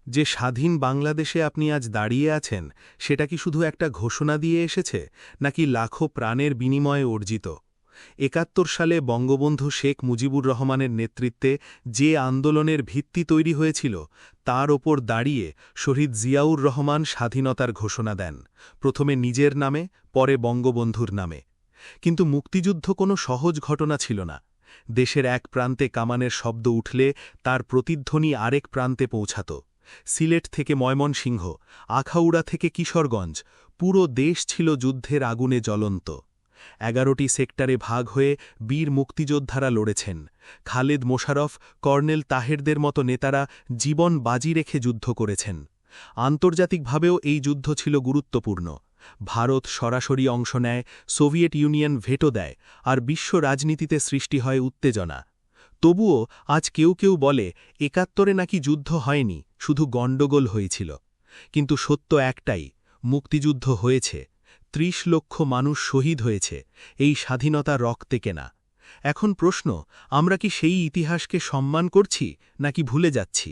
যে স্বাধীন বাংলাদেশে আপনি আজ দাঁড়িয়ে আছেন সেটা কি শুধু একটা ঘোষণা দিয়ে এসেছে নাকি লাখো প্রাণের বিনিময়ে অর্জিত ৭১ সালে বঙ্গবন্ধু শেখ মুজিবুর রহমানের নেতৃত্বে যে আন্দোলনের ভিত্তি তৈরি হয়েছিল তার ওপর দাঁড়িয়ে শহীদ জিয়াউর রহমান স্বাধীনতার ঘোষণা দেন প্রথমে নিজের নামে পরে বঙ্গবন্ধুর নামে কিন্তু মুক্তিযুদ্ধ কোনো সহজ ঘটনা ছিল না দেশের এক প্রান্তে কামানের শব্দ উঠলে তার প্রতিধ্বনি আরেক প্রান্তে পৌঁছাত সিলেট থেকে ময়মনসিংহ আখাউড়া থেকে কিশোরগঞ্জ পুরো দেশ ছিল যুদ্ধের আগুনে জ্বলন্ত ১১টি সেক্টরে ভাগ হয়ে বীর মুক্তিযোদ্ধারা লড়েছেন খালেদ মোশাররফ কর্নেল তাহেরদের মতো নেতারা জীবন বাজি রেখে যুদ্ধ করেছেন আন্তর্জাতিকভাবেও এই যুদ্ধ ছিল গুরুত্বপূর্ণ ভারত সরাসরি অংশ নেয় সোভিয়েত ইউনিয়ন ভেটো দেয় আর বিশ্ব রাজনীতিতে সৃষ্টি হয় উত্তেজনা তবুও আজ কেউ কেউ বলে ৭১ নাকি যুদ্ধ হয়নি শুধু গণ্ডগোল হয়েছিল কিন্তু সত্য একটাই মুক্তিযুদ্ধ হয়েছে ৩০ লক্ষ মানুষ শহীদ হয়েছে এই স্বাধীনতা রক্তে কেনা এখন প্রশ্ন আমরা কি সেই ইতিহাসকে সম্মান করছি নাকি ভুলে যাচ্ছি